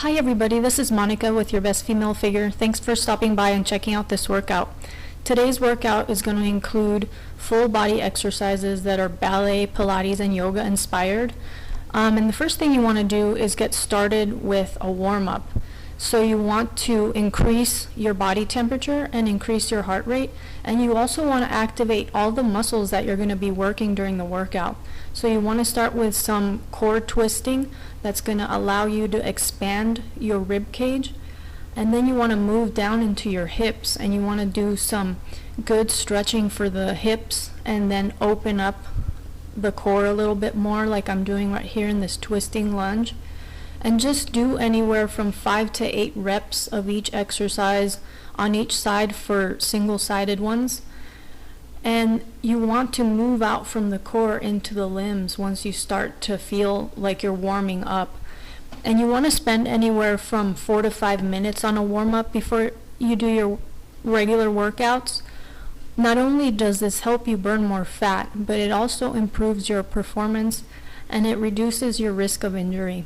Hi everybody, this is Monica with Your Best Female Figure. Thanks for stopping by and checking out this workout. Today's workout is going to include full body exercises that are ballet, Pilates, and yoga inspired. And the first thing you want to do is get started with a warm-up. So you want to increase your body temperature and increase your heart rate, and you also want to activate all the muscles that you're going to be working during the workout. So you want to start with some core twisting that's going to allow you to expand your rib cage, and then you want to move down into your hips, and you want to do some good stretching for the hips and then open up the core a little bit more, like I'm doing right here in this twisting lunge. And just do anywhere from 5 to 8 reps of each exercise on each side for single-sided ones. And you want to move out from the core into the limbs once you start to feel like you're warming up. And you want to spend anywhere from 4 to 5 minutes on a warm-up before you do your regular workouts. Not only does this help you burn more fat, but it also improves your performance and it reduces your risk of injury.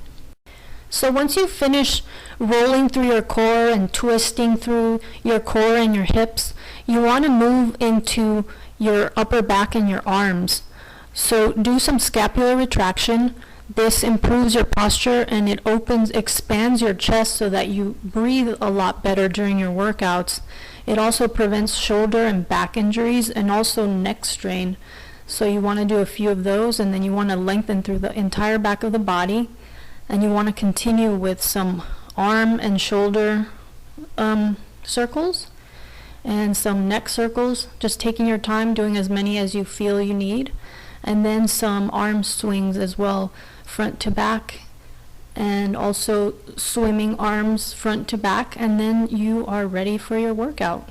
So once you finish rolling through your core and twisting through your core and your hips, you want to move into your upper back and your arms. So do some scapular retraction. This improves your posture and it expands your chest so that you breathe a lot better during your workouts. It also prevents shoulder and back injuries and also neck strain. So you want to do a few of those, and then you want to lengthen through the entire back of the body. And you want to continue with some arm and shoulder circles and some neck circles, just taking your time, doing as many as you feel you need. And then some arm swings as well, front to back, and also swimming arms front to back, and then you are ready for your workout.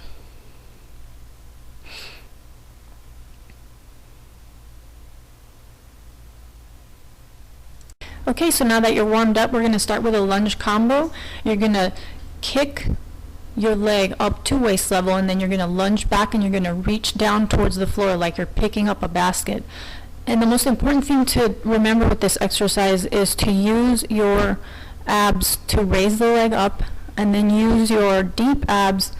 Okay, so now that you're warmed up, we're going to start with a lunge combo. You're going to kick your leg up to waist level, and then you're going to lunge back and you're going to reach down towards the floor like you're picking up a basket. And the most important thing to remember with this exercise is to use your abs to raise the leg up, and then use your deep abs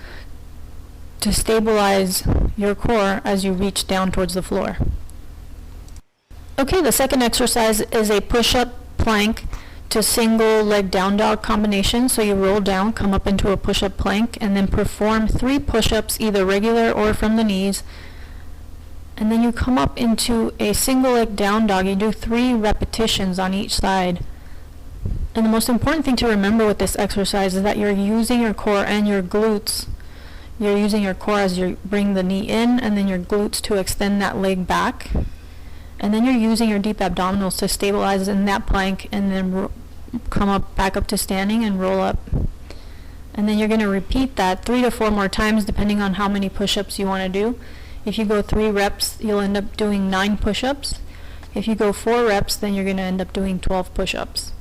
to stabilize your core as you reach down towards the floor. Okay, the second exercise is a push-up plank to single leg down dog combination. So you roll down, come up into a push-up plank, and then perform 3 push-ups, either regular or from the knees. And then you come up into a single leg down dog. You do 3 repetitions on each side. And the most important thing to remember with this exercise is that you're using your core and your glutes. You're using your core as you bring the knee in, and then your glutes to extend that leg back. And then you're using your deep abdominals to stabilize in that plank, and then come up back up to standing and roll up. And then you're going to repeat that 3 to 4 more times depending on how many push-ups you want to do. If you go 3 reps, you'll end up doing 9 push-ups. If you go 4 reps, then you're going to end up doing 12 push-ups.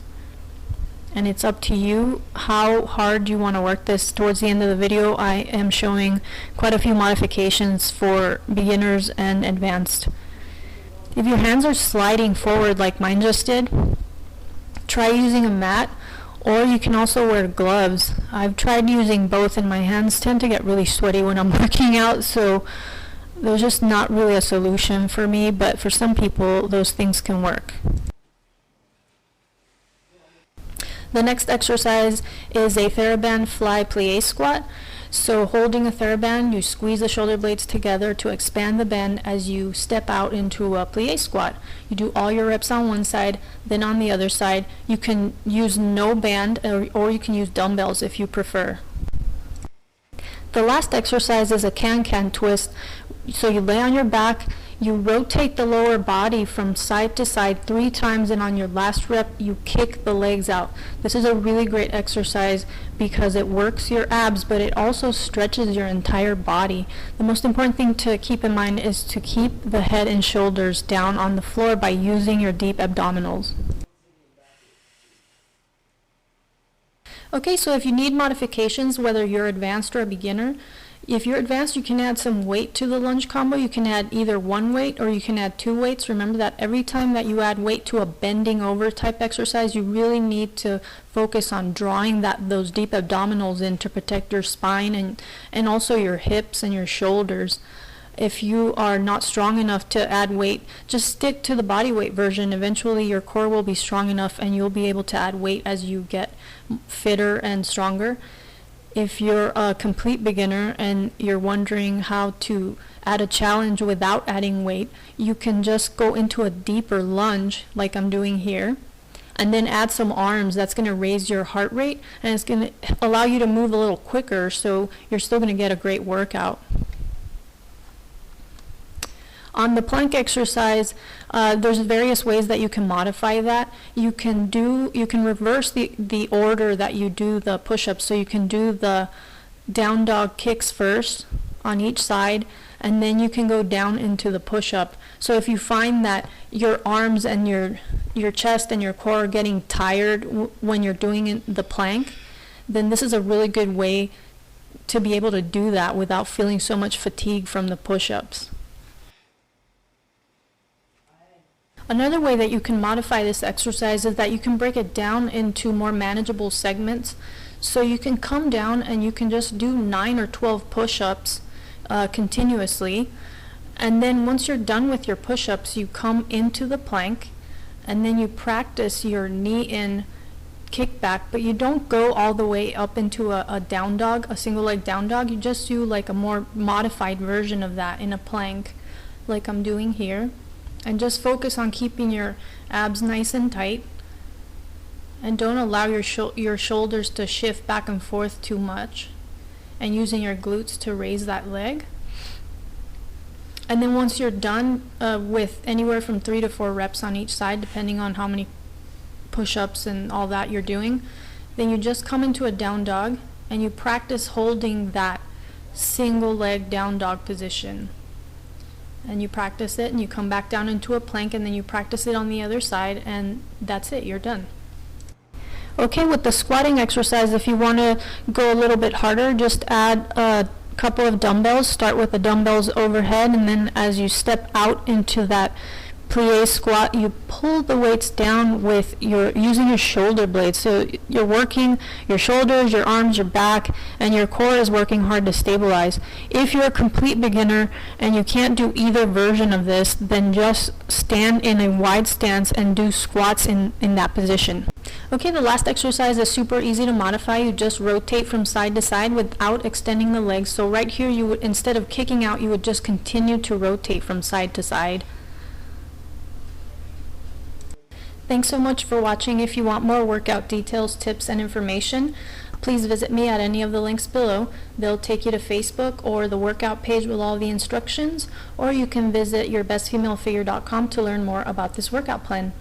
And it's up to you how hard you want to work this. Towards the end of the video, I am showing quite a few modifications for beginners and advanced. If your hands are sliding forward like mine just did, try using a mat, or you can also wear gloves. I've tried using both, and my hands tend to get really sweaty when I'm working out, so there's just not really a solution for me, but for some people those things can work. The next exercise is a TheraBand fly plie squat. So holding a TheraBand, you squeeze the shoulder blades together to expand the bend as you step out into a plie squat. You do all your reps on one side, then on the other side. You can use no band, or you can use dumbbells if you prefer. The last exercise is a can-can twist. So you lay on your back, you rotate the lower body from side to side 3 times, and on your last rep you kick the legs out. This is a really great exercise because it works your abs, but it also stretches your entire body. The most important thing to keep in mind is to keep the head and shoulders down on the floor by using your deep abdominals. Okay, so if you need modifications, whether you're advanced or a beginner, If you're advanced, you can add some weight to the lunge combo. You can add either one weight or you can add two weights. Remember that every time that you add weight to a bending over type exercise, you really need to focus on drawing those deep abdominals in to protect your spine and also your hips and your shoulders. If you are not strong enough to add weight, just stick to the body weight version. Eventually your core will be strong enough and you'll be able to add weight as you get fitter and stronger. If you're a complete beginner and you're wondering how to add a challenge without adding weight, you can just go into a deeper lunge like I'm doing here, and then add some arms. That's going to raise your heart rate and it's going to allow you to move a little quicker, so you're still going to get a great workout. On the plank exercise, there's various ways that you can modify that. You can reverse the order that you do the push-ups. So you can do the down dog kicks first on each side, and then you can go down into the push-up. So if you find that your arms and your chest and your core are getting tired when you're doing the plank, then this is a really good way to be able to do that without feeling so much fatigue from the push-ups. Another way that you can modify this exercise is that you can break it down into more manageable segments. So you can come down and you can just do 9 or 12 push-ups continuously. And then once you're done with your push-ups, you come into the plank and then you practice your knee-in kickback, but you don't go all the way up into a down dog, a single leg down dog. You just do like a more modified version of that in a plank like I'm doing here. And just focus on keeping your abs nice and tight, and don't allow your shoulders to shift back and forth too much, and using your glutes to raise that leg. And then once you're done with anywhere from 3 to 4 reps on each side, depending on how many push-ups and all that you're doing, then you just come into a down dog and you practice holding that single leg down dog position. And you practice it and you come back down into a plank and then you practice it on the other side, and that's it, you're done. Okay, with the squatting exercise, if you want to go a little bit harder, just add a couple of dumbbells. Start with the dumbbells overhead, and then as you step out into that plie squat, you pull the weights down with using your shoulder blades. So you're working your shoulders, your arms, your back, and your core is working hard to stabilize. If you're a complete beginner and you can't do either version of this, then just stand in a wide stance and do squats in that position. Okay, the last exercise is super easy to modify. You just rotate from side to side without extending the legs. So right here, you would, instead of kicking out, you would just continue to rotate from side to side. Thanks so much for watching. If you want more workout details, tips, and information, please visit me at any of the links below. They'll take you to Facebook or the workout page with all the instructions, or you can visit yourbestfemalefigure.com to learn more about this workout plan.